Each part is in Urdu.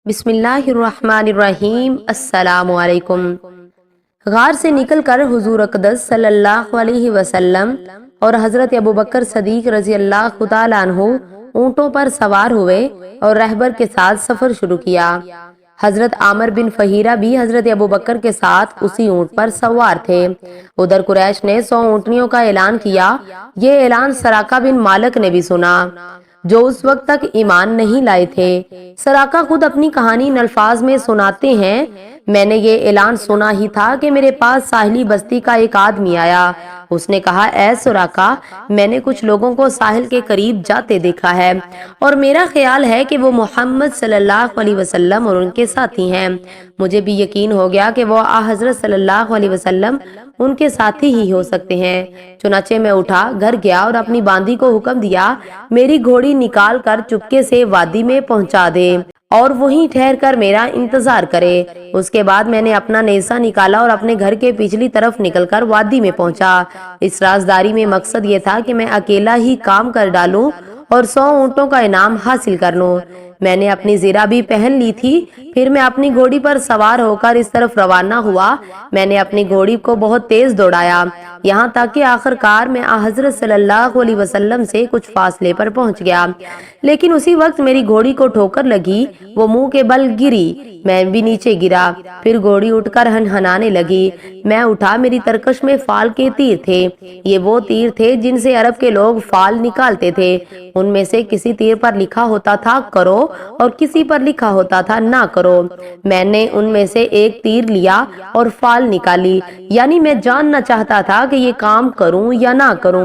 بسم اللہ الرحمن الرحیم۔ السلام علیکم۔ غار سے نکل کر حضور اقدس صلی اللہ علیہ وسلم اور حضرت ابوبکر صدیق رضی اللہ تعالیٰ عنہ اونٹوں پر سوار ہوئے اور رہبر کے ساتھ سفر شروع کیا۔ حضرت عامر بن فہیرہ بھی حضرت ابوبکر کے ساتھ اسی اونٹ پر سوار تھے۔ ادھر قریش نے 100 اونٹنیوں کا اعلان کیا۔ یہ اعلان سراقہ بن مالک نے بھی سنا، جو اس وقت تک ایمان نہیں لائے تھے۔ سراقہ خود اپنی کہانی ان الفاظ میں سناتے ہیں: میں نے یہ اعلان سنا ہی تھا کہ میرے پاس ساحلی بستی کا ایک آدمی آیا۔ اس نے کہا، اے سراقہ، میں نے کچھ لوگوں کو ساحل کے قریب جاتے دیکھا ہے اور میرا خیال ہے کہ وہ محمد صلی اللہ علیہ وسلم اور ان کے ساتھی ہیں۔ مجھے بھی یقین ہو گیا کہ وہ حضرت صلی اللہ علیہ وسلم ان کے ساتھی ہی ہو سکتے ہیں۔ چنانچہ میں اٹھا گھر گیا اور اپنی باندی کو حکم دیا، میری گھوڑی نکال کر چپکے سے وادی میں پہنچا دے اور وہیں ٹھہر کر میرا انتظار کرے۔ اس کے بعد میں نے اپنا نیزہ نکالا اور اپنے گھر کے پچھلی طرف نکل کر وادی میں پہنچا۔ اس رازداری میں مقصد یہ تھا کہ میں اکیلا ہی کام کر ڈالوں اور 100 اونٹوں کا انعام حاصل کر لوں۔ میں نے اپنی زیرہ بھی پہن لی تھی۔ پھر میں اپنی گھوڑی پر سوار ہو کر اس طرف روانہ ہوا۔ میں نے اپنی گھوڑی کو بہت تیز دوڑایا، یہاں تک کہ آخر کار میں حضرت صلی اللہ علیہ وسلم سے کچھ فاصلے پر پہنچ گیا، لیکن اسی وقت میری گھوڑی کو ٹھوکر لگی، وہ منہ کے بل گری، میں بھی نیچے گرا۔ پھر گھوڑی اٹھ کر ہنہنانے لگی۔ میں اٹھا، میری ترکش میں فال کے تیر تھے۔ یہ وہ تیر تھے جن سے عرب کے لوگ فال نکالتے تھے۔ ان میں سے کسی تیر پر لکھا ہوتا تھا کرو اور کسی پر لکھا ہوتا تھا نہ کرو۔ میں نے ان میں سے ایک تیر لیا اور فال نکالی، یعنی میں جاننا چاہتا تھا کہ یہ کام کروں یا نہ کروں۔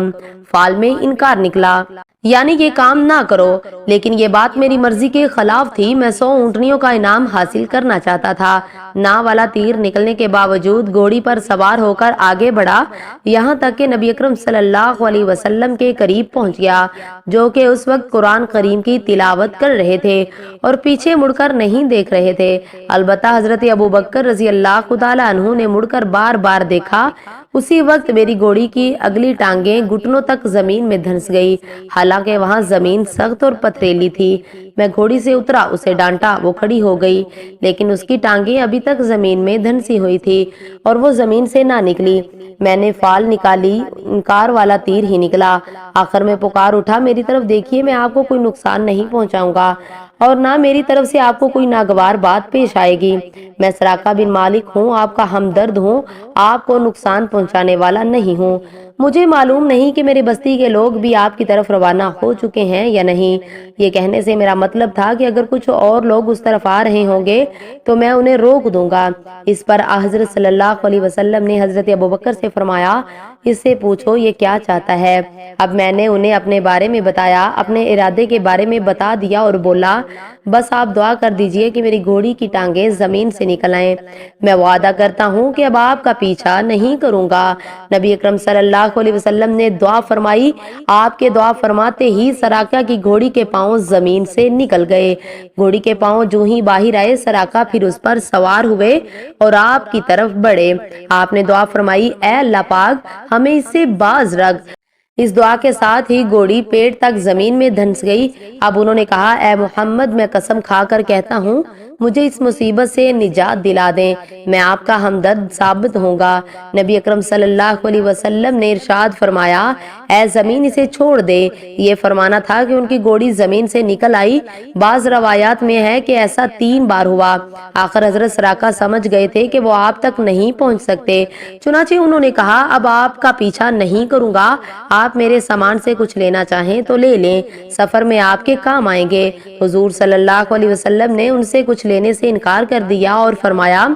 فال میں انکار نکلا، یعنی یہ کام نہ کرو، لیکن یہ بات میری مرضی کے خلاف تھی۔ میں 100 اونٹنیوں کا انعام حاصل کرنا چاہتا تھا۔ نہ والا تیر نکلنے کے باوجود گھوڑی پر سوار ہو کر آگے بڑھا، یہاں تک کہ نبی اکرم صلی اللہ علیہ وسلم کے قریب پہنچ گیا، جو کہ اس وقت قرآن کریم کی تلاوت کر رہے تھے اور پیچھے مڑ کر نہیں دیکھ رہے تھے۔ البتہ حضرت ابوبکر رضی اللہ تعالیٰ عنہ نے مڑ کر بار بار دیکھا۔ اسی وقت میری گھوڑی کی اگلی ٹانگیں گھٹنوں تک زمین میں دھنس گئی، حالانکہ وہاں زمین سخت اور پتھریلی تھی۔ میں گھوڑی سے اترا، اسے ڈانٹا، وہ کھڑی ہو گئی، لیکن اس کی ٹانگیں ابھی تک زمین میں دھنسی ہوئی تھی اور وہ زمین سے نہ نکلی۔ میں نے فال نکالی، انکار والا تیر ہی نکلا۔ آخر میں پکار اٹھا، میری طرف دیکھیے، میں آپ کو کوئی نقصان نہیں پہنچاؤں گا اور نہ میری طرف سے آپ کو کوئی ناگوار بات پیش آئے گی۔ میں سراقہ بن مالک ہوں، آپ کا ہمدرد ہوں، آپ کو نقصان پہنچانے والا نہیں ہوں۔ مجھے معلوم نہیں کہ میری بستی کے لوگ بھی آپ کی طرف روانہ ہو چکے ہیں یا نہیں۔ یہ کہنے سے میرا مطلب تھا کہ اگر کچھ اور لوگ اس طرف آ رہے ہوں گے تو میں انہیں روک دوں گا۔ اس پر حضرت صلی اللہ علیہ وسلم نے حضرت ابوبکر سے فرمایا، اس سے پوچھو یہ کیا چاہتا ہے۔ اب میں نے انہیں اپنے بارے میں بتایا، اپنے ارادے کے بارے میں بتا دیا اور بولا، بس آپ دعا کر دیجئے کہ میری گھوڑی کی ٹانگیں زمین سے نکل آئیں۔ میں وعدہ کرتا ہوں کہ اب آپ کا پیچھا نہیں کروں گا۔ نبی اکرم صلی اللہ علیہ وسلم نے دعا فرمائی۔ آپ کے دعا فرماتے ہی سراقہ کی گھوڑی کے پاؤں زمین سے نکل گئے۔ گھوڑی کے پاؤں جو ہی باہر آئے، سراقہ پھر اس پر سوار ہوئے اور آپ کی طرف بڑھے۔ آپ نے دعا فرمائی، اے اللہ پاک، ہمیں اس سے باز رکھ۔ اس دعا کے ساتھ ہی گھوڑی پیٹ تک زمین میں دھنس گئی۔ اب انہوں نے کہا، اے محمد، میں قسم کھا کر کہتا ہوں، مجھے اس مصیبت سے نجات دلا دیں، میں آپ کا ہمدرد ثابت ہوں گا۔ نبی اکرم صلی اللہ علیہ وسلم نے ارشاد فرمایا، اے زمین، اسے چھوڑ دے۔ یہ فرمانا تھا کہ ان کی گھوڑی زمین سے نکل آئی۔ بعض روایات میں ہے کہ ایسا 3 بار ہوا۔ آخر حضرت سراقہ سمجھ گئے تھے کہ وہ آپ تک نہیں پہنچ سکتے، چنانچہ انہوں نے کہا، اب آپ کا پیچھا نہیں کروں گا، آپ میرے سامان سے کچھ لینا چاہیں تو لے لیں، سفر میں آپ کے کام آئیں گے۔ حضور صلی اللہ علیہ وسلم نے ان سے کچھ لینے سے انکار کر دیا اور فرمایا،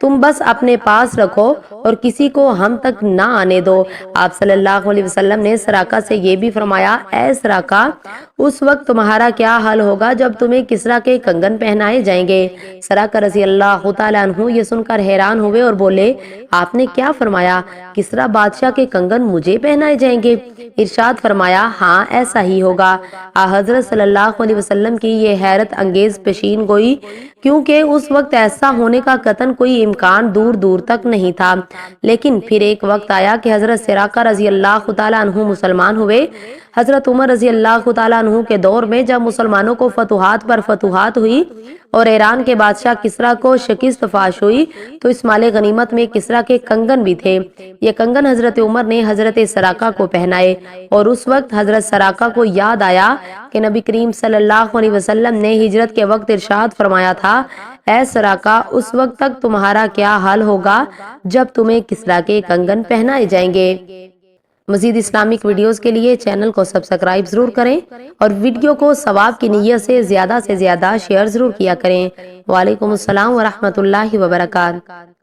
تم بس اپنے پاس رکھو اور کسی کو ہم تک نہ آنے دو۔ آپ صلی اللہ علیہ وسلم نے سراقہ سے یہ بھی فرمایا، اے سراقہ، اس وقت تمہارا کیا حال ہوگا جب تمہیں کسریٰ کے کنگن پہنائے جائیں گے۔ سراقہ رضی اللہ تعالیٰ عنہ یہ سن کر حیران ہوئے اور بولے، آپ نے کیا فرمایا؟ کسریٰ بادشاہ کے کنگن مجھے پہنائے جائیں گے؟ ارشاد فرمایا، ہاں ایسا ہی ہوگا۔ حضرت صلی اللہ علیہ وسلم کی یہ حیرت انگیز پیشین گوئی، کیونکہ اس وقت ایسا ہونے کا قطعاً کوئی امکان دور دور تک نہیں تھا۔ لیکن پھر ایک وقت آیا کہ حضرت سراقہ رضی اللہ تعالیٰ عنہ مسلمان ہوئے۔ حضرت عمر رضی اللہ تعالیٰ عنہ کے دور میں جب مسلمانوں کو فتوحات پر فتوحات ہوئی اور ایران کے بادشاہ کسرا کو شکست فاش ہوئی تو اس مال غنیمت میں کسرا کے کنگن بھی تھے۔ یہ کنگن حضرت عمر نے حضرت سراقہ کو پہنائے اور اس وقت حضرت سراقہ کو یاد آیا کہ نبی کریم صلی اللہ علیہ وسلم نے ہجرت کے وقت ارشاد فرمایا تھا، اے سراقہ اس وقت تک تمہارا کیا حال ہوگا جب تمہیں کسرا کے کنگن پہنائے جائیں گے۔ مزید اسلامک ویڈیوز کے لیے چینل کو سبسکرائب ضرور کریں اور ویڈیو کو ثواب کی نیت سے زیادہ شیئر ضرور کیا کریں۔ وعلیکم السلام ورحمۃ اللہ وبرکاتہ۔